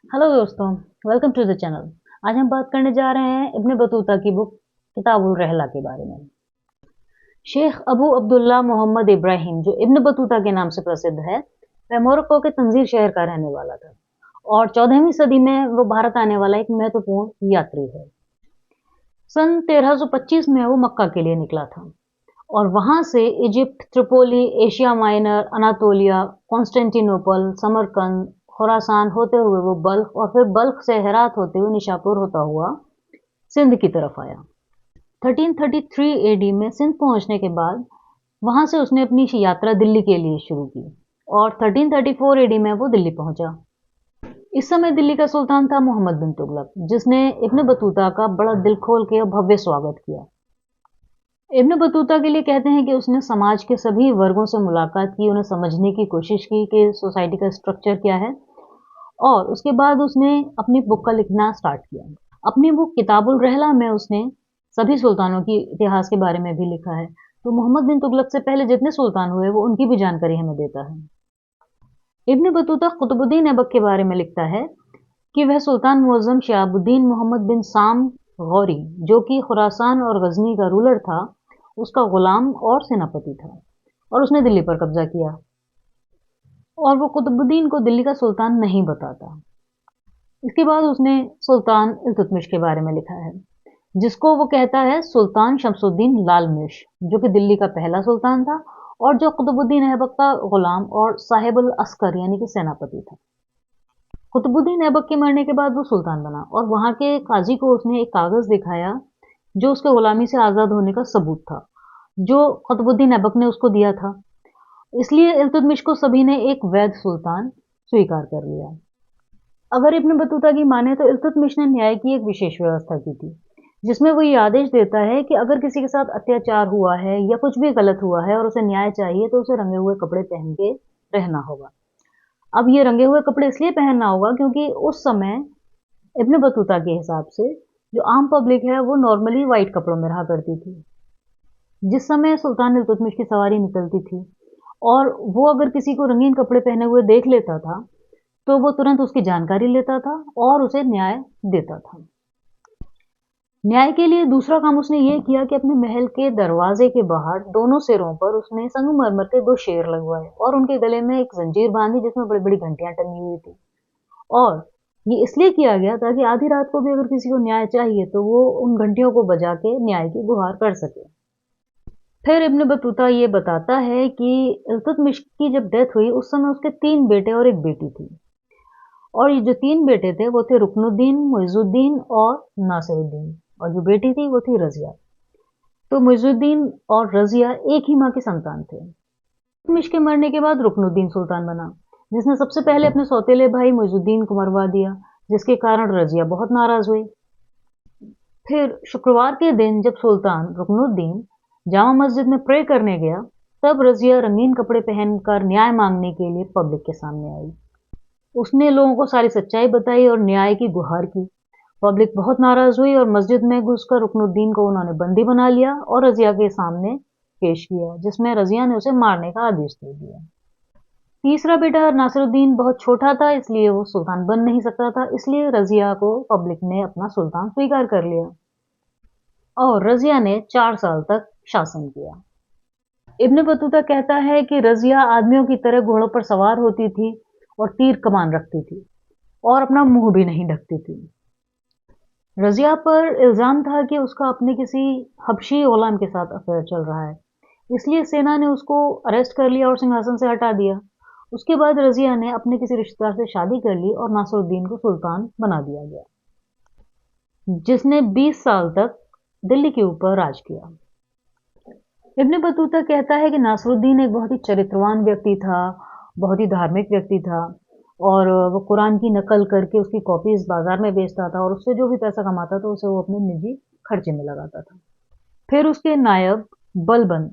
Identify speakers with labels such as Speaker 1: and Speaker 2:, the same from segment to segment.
Speaker 1: Hello दोस्तों, welcome to the channel. आज हम बात करने जा रहे हैं इब्न बतूता की बुक किताबुल रहला के बारे में। शेख अबू अब्दुल्ला मोहम्मद इब्राहिम, जो इब्न बतूता के नाम से प्रसिद्ध है, वह मोरक्को के तंजीर शहर का रहने वाला था और 14वीं सदी में वो भारत आने वाला एक महत्वपूर्ण यात्री है। सन 1325 में वो मक्का के लिए निकला था और वहां से Egypt, Tripoli, Asia minor, Anatolia, Constantinople, Samarkand, Khorasan होते हुए वो बल्ख और फिर बल्ख से हेरात होते हुए निशापुर होता हुआ सिंध की तरफ आया। 1333 एडी में सिंध पहुंचने के बाद वहां से उसने अपनी यात्रा दिल्ली के लिए शुरू की और 1334 एडी में वो दिल्ली पहुंचा। इस समय दिल्ली का सुल्तान था मोहम्मद बिन तुगलक, जिसने इब्न बतूता का बड़ा दिल खोल के और भव्य स्वागत किया। इब्न बतूता के लिए कहते हैं कि उसने समाज के सभी वर्गों से मुलाकात की, उन्हें समझने की कोशिश की कि सोसाइटी का स्ट्रक्चर क्या है और उसके बाद उसने अपनी बुक का लिखना स्टार्ट किया। अपनी बुक किताबुल रहला में उसने सभी सुल्तानों की इतिहास के बारे में भी लिखा है। तो मोहम्मद बिन तुगलक से पहले जितने सुल्तान हुए वो उनकी भी जानकारी हमें देता है। इब्न बतूता कुतुबुद्दीन ऐबक के बारे में लिखता है कि वह सुल्तान मुअज्जम शहाबुद्दीन मोहम्मद बिन साम गौरी, जो कि खुरासान और गजनी का रूलर था, उसका गुलाम और सेनापति था और उसने दिल्ली पर कब्जा किया और वो कुतुबुद्दीन को दिल्ली का सुल्तान नहीं बताता। इसके बाद उसने सुल्तान इल्तुतमिश के बारे में लिखा है, जिसको वो कहता है सुल्तान शमसुद्दीन लालमिश, जो कि दिल्ली का पहला सुल्तान था और जो कुतुबुद्दीन ऐबक का गुलाम और साहिबुल अस्कर यानी कि सेनापति था। कुतुबुद्दीन ऐबक के मरने के बाद वो सुल्तान बना और वहां के काजी को उसने एक कागज दिखाया जो उसके गुलामी से आजाद होने का सबूत था, जो कुतुबुद्दीन ऐबक ने उसको दिया था। इसलिए इल्तुतमिश को सभी ने एक वैध सुल्तान स्वीकार कर लिया। अगर इब्न बतूता की माने तो इल्तुतमिश ने न्याय की एक विशेष व्यवस्था की थी, जिसमें वो ये आदेश देता है कि अगर किसी के साथ अत्याचार हुआ है या कुछ भी गलत हुआ है और उसे न्याय चाहिए तो उसे रंगे हुए कपड़े पहन के रहना होगा। अब ये रंगे हुए कपड़े इसलिए पहनना होगा क्योंकि उस समय इब्न बतूता के हिसाब से जो आम पब्लिक है वो नॉर्मली वाइट कपड़ों में रहा करती थी। जिस समय सुल्तान इल्तुतमिश की सवारी निकलती थी और वो अगर किसी को रंगीन कपड़े पहने हुए देख लेता था तो वो तुरंत उसकी जानकारी लेता था और उसे न्याय देता था। न्याय के लिए दूसरा काम उसने ये किया कि अपने महल के दरवाजे के बाहर दोनों सिरों पर उसने संगमरमर के 2 शेर लगवाए और उनके गले में एक जंजीर बांधी जिसमें बड़ी बड़ी घंटियां टंगी हुई थी। और ये इसलिए किया गया ताकि आधी रात को भी अगर किसी को न्याय चाहिए तो वो उन घंटियों को बजा के न्याय की गुहार कर सके। फिर इब्न बतूता ये बताता है कि इल्तुतमिश की जब डेथ हुई उस समय उसके 3 बेटे और एक बेटी थी और ये जो 3 बेटे थे वो थे रुकनुद्दीन, मुइजुद्दीन और नासिरुद्दीन और जो बेटी थी वो थी रजिया। तो मुइजुद्दीन और रजिया एक ही माँ के संतान थे। इल्तुतमिश के मरने के बाद रुकनुद्दीन सुल्तान बना, जिसने सबसे पहले अपने सौतेले भाई मुइजुद्दीन को मरवा दिया, जिसके कारण रजिया बहुत नाराज हुई। फिर शुक्रवार के दिन जब सुल्तान रुकनुद्दीन जामा मस्जिद में प्रे करने गया, तब रजिया रंगीन कपड़े पहनकर न्याय मांगने के लिए पब्लिक के सामने आई। उसने लोगों को सारी सच्चाई बताई और न्याय की गुहार की। पब्लिक बहुत नाराज हुई और मस्जिद में घुसकर रुकनुद्दीन को उन्होंने बंदी बना लिया और रजिया के सामने पेश किया, जिसमें रजिया ने उसे मारने का आदेश दे दिया। तीसरा बेटा नासिरुद्दीन बहुत छोटा था, इसलिए वो सुल्तान बन नहीं सकता था, इसलिए रजिया को पब्लिक ने अपना सुल्तान स्वीकार कर लिया और रजिया ने 4 साल तक शासन किया। इब्न बतूता कहता है कि रजिया आदमियों की तरह घोड़ों पर सवार होती थी और तीर कमान रखती थी और अपना मुंह भी नहीं ढकती थी। रजिया पर इल्जाम था कि उसका अपने किसी हबशी गुलाम के साथ अफेयर चल रहा है, इसलिए सेना ने उसको अरेस्ट कर लिया और सिंहासन से हटा दिया। उसके बाद रजिया ने अपने किसी रिश्तेदार से शादी कर ली और नासिरुद्दीन को सुल्तान बना दिया गया, जिसने 20 साल तक दिल्ली के ऊपर राज किया। इब्न बतूता कहता है कि नासिरुद्दीन एक बहुत ही चरित्रवान व्यक्ति था, बहुत ही धार्मिक व्यक्ति था और वो कुरान की नकल करके उसकी कॉपीज बाजार में बेचता था और उससे जो भी पैसा कमाता था उसे वो अपने निजी खर्चे में लगाता था। फिर उसके नायब बलबन,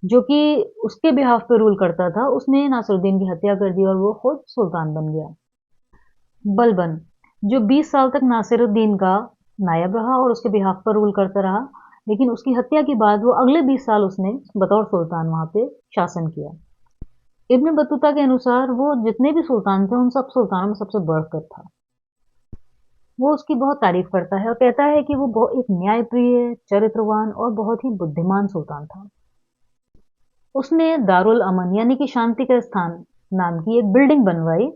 Speaker 1: जो कि उसके बिहाफ पे रूल करता था, उसने नासिरुद्दीन की हत्या कर दी और वो खुद सुल्तान बन गया। बलबन, जो 20 साल तक नासिरुद्दीन का नायब रहा और उसके बिहाफ पर रूल करता रहा, लेकिन उसकी हत्या के बाद वो अगले 20 साल उसने बतौर सुल्तान वहां पे शासन किया। इब्न बतूता के अनुसार वो जितने भी सुल्तान थे उन सब सुल्तानों में सबसे बढ़कर था। वो उसकी बहुत तारीफ करता है और कहता है कि वो एक न्यायप्रिय, चरित्रवान और बहुत ही बुद्धिमान सुल्तान था। उसने दारुल अमन यानी कि शांति का स्थान नाम की एक बिल्डिंग बनवाई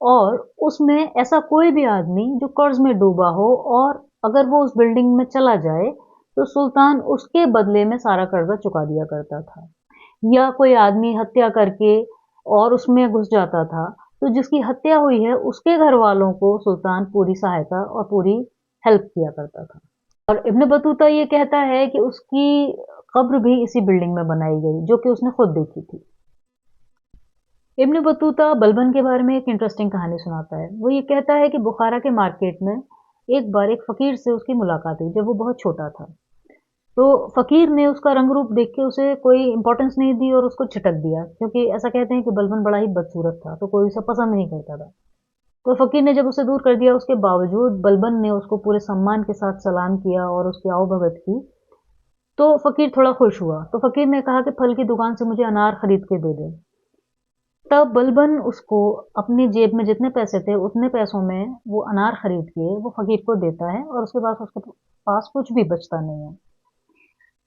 Speaker 1: और उसमें ऐसा कोई भी आदमी जो कर्ज में डूबा हो और अगर वो उस बिल्डिंग में चला जाए तो सुल्तान उसके बदले में सारा कर्जा चुका दिया करता था। या कोई आदमी हत्या करके और उसमें घुस जाता था तो जिसकी हत्या हुई है उसके घर वालों को सुल्तान पूरी सहायता और पूरी हेल्प किया करता था। और इब्न बतूता ये कहता है कि उसकी कब्र भी इसी बिल्डिंग में बनाई गई जो कि उसने खुद देखी थी। इब्न बतूता बलबन के बारे में एक इंटरेस्टिंग कहानी सुनाता है। वो ये कहता है कि बुखारा के मार्केट में एक बार एक फकीर से उसकी मुलाकात हुई जब वो बहुत छोटा था। तो फकीर ने उसका रंग रूप देख के उसे कोई इंपॉर्टेंस नहीं दी और उसको छिटक दिया क्योंकि ऐसा कहते हैं कि बलबन बड़ा ही बदसूरत था तो कोई उसे पसंद नहीं करता था। तो फकीर ने जब उसे दूर कर दिया उसके बावजूद बलबन ने उसको पूरे सम्मान के साथ सलाम किया और उसकी आवभगत की। तो फकीर थोड़ा खुश हुआ। तो फकीर ने कहा कि फल की दुकान से मुझे अनार खरीद के दे दे। तब बलबन उसको अपनी जेब में जितने पैसे थे उतने पैसों में वो अनार खरीद के वो फकीर को देता है और उसके बाद उसके पास कुछ भी बचता नहीं है।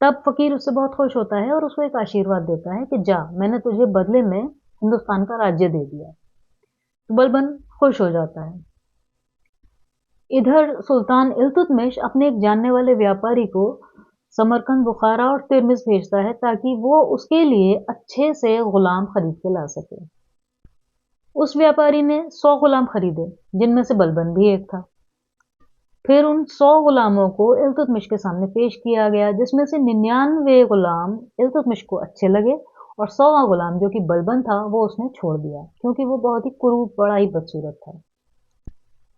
Speaker 1: तब फकीर उससे बहुत खुश होता है और उसको एक आशीर्वाद देता है कि जा, मैंने तुझे बदले में हिंदुस्तान का राज्य दे दिया। तो बलबन खुश हो जाता है। इधर सुल्तान इल्तुतमिश अपने एक जानने वाले व्यापारी को समरकंद, बुखारा और तिर्मिस भेजता है ताकि वो उसके लिए अच्छे से गुलाम खरीद के ला सके। उस व्यापारी ने 100 गुलाम खरीदे जिनमें से बलबन भी एक था। फिर उन 100 गुलामों को इल्तुतमिश के सामने पेश किया गया जिसमें से 99 गुलाम इल्तुतमिश को अच्छे लगे और 100वां गुलाम जो कि बलबन था वो उसने छोड़ दिया क्योंकि वो बहुत ही कुरूप, बड़ा ही बदसूरत था।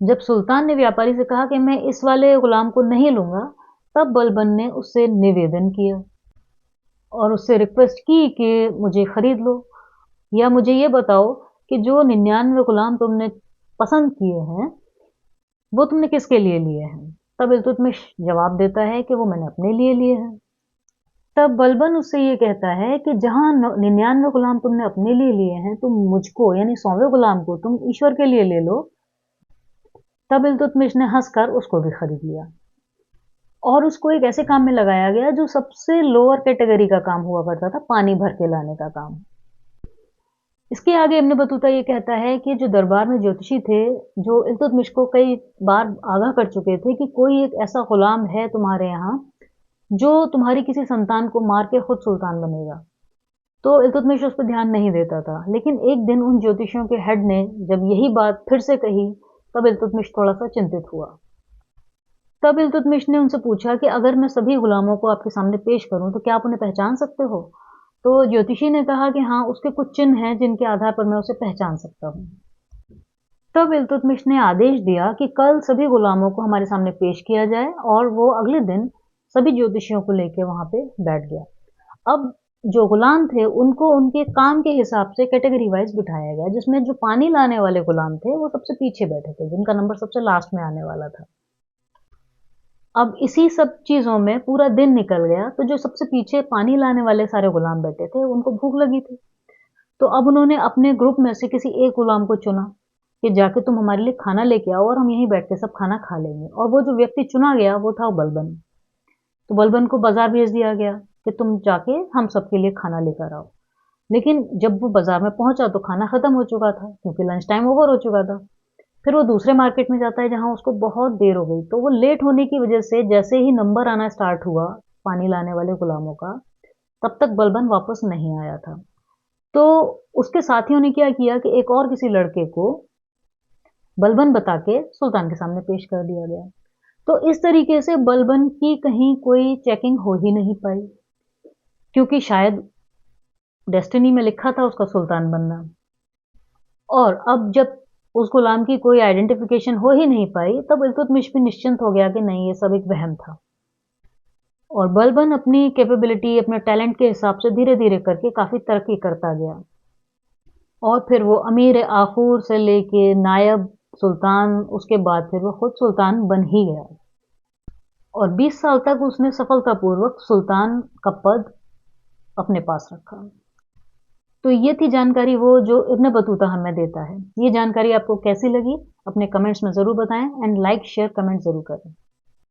Speaker 1: जब सुल्तान ने व्यापारी से कहा कि मैं इस वाले गुलाम को नहीं लूंगा, तब बलबन ने उससे निवेदन किया और उससे रिक्वेस्ट की कि मुझे खरीद लो या मुझे ये बताओ कि जो 99 गुलाम तुमने पसंद किए हैं वो तुमने किसके लिए लिए हैं। तब इल्तुतमिश जवाब देता है कि वो मैंने अपने लिए लिए हैं। तब बलबन उससे ये कहता है कि जहां 99 गुलाम तुमने अपने लिए लिए हैं तुम मुझको यानी 100वें गुलाम को तुम ईश्वर के लिए ले लो। तब इल्तुतमिश ने हंसकर उसको भी खरीद लिया और उसको एक ऐसे काम में लगाया गया जो सबसे लोअर कैटेगरी का काम हुआ करता था, पानी भर के लाने का काम। इसके आगे इब्न बतूता ये कहता है कि जो दरबार में ज्योतिषी थे जो इल्तुतमिश को कई बार आगाह कर चुके थे कि कोई एक ऐसा गुलाम है तुम्हारे यहाँ जो तुम्हारी किसी संतान को मार के खुद सुल्तान बनेगा। तो इल्तुतमिश उस पर ध्यान नहीं देता था, लेकिन एक दिन उन ज्योतिषियों के हेड ने जब यही बात फिर से कही तब इल्तुतमिश थोड़ा सा चिंतित हुआ। तब इल्तुतमिश ने उनसे पूछा कि अगर मैं सभी गुलामों को आपके सामने पेश करूं तो क्या आप उन्हें पहचान सकते हो। तो ज्योतिषी ने कहा कि हाँ, उसके कुछ चिन्ह हैं जिनके आधार पर मैं उसे पहचान सकता हूँ। तब इल्तुतमिश ने आदेश दिया कि कल सभी गुलामों को हमारे सामने पेश किया जाए और वो अगले दिन सभी ज्योतिषियों को लेकर वहां पे बैठ गया। अब जो गुलाम थे उनको उनके काम के हिसाब से कैटेगरी वाइज बिठाया गया जिसमें जो पानी लाने वाले गुलाम थे वो सबसे पीछे बैठे थे जिनका नंबर सबसे लास्ट में आने वाला था। अब इसी सब चीज़ों में पूरा दिन निकल गया तो जो सबसे पीछे पानी लाने वाले सारे गुलाम बैठे थे उनको भूख लगी थी। तो अब उन्होंने अपने ग्रुप में से किसी एक गुलाम को चुना कि जाके तुम हमारे लिए खाना लेके आओ और हम यहीं बैठ के सब खाना खा लेंगे। और वो जो व्यक्ति चुना गया वो था बलबन। तो बलबन को बाजार भेज दिया गया कि तुम जाके हम सबके लिए खाना लेकर आओ। लेकिन जब वो बाजार में पहुंचा तो खाना खत्म हो चुका था क्योंकि लंच टाइम ओवर हो चुका था। फिर वो दूसरे मार्केट में जाता है जहाँ उसको बहुत देर हो गई। तो वो लेट होने की वजह से जैसे ही नंबर आना स्टार्ट हुआ पानी लाने वाले गुलामों का, तब तक बलबन वापस नहीं आया था। तो उसके साथियों ने क्या किया कि एक और किसी लड़के को बलबन बता के सुल्तान के सामने पेश कर दिया गया। तो इस तरीके से बलबन की कहीं कोई चेकिंग हो ही नहीं पाई क्योंकि शायद डेस्टिनी में लिखा था उसका सुल्तान बनना। और अब जब उस गुलाम की कोई आइडेंटिफिकेशन हो ही नहीं पाई तब इल्तुतमिश भी निश्चिंत हो गया कि नहीं, ये सब एक वहम था। और बलबन अपनी कैपेबिलिटी, अपने टैलेंट के हिसाब से धीरे धीरे करके काफ़ी तरक्की करता गया और फिर वो अमीर आखूर से लेके नायब सुल्तान, उसके बाद फिर वो खुद सुल्तान बन ही गया और 20 साल तक उसने सफलतापूर्वक सुल्तान का पद अपने पास रखा। तो ये थी जानकारी वो जो इब्न बतूता हमें देता है। ये जानकारी आपको कैसी लगी? अपने कमेंट्स में ज़रूर बताएँ एंड लाइक, शेयर, कमेंट ज़रूर करें।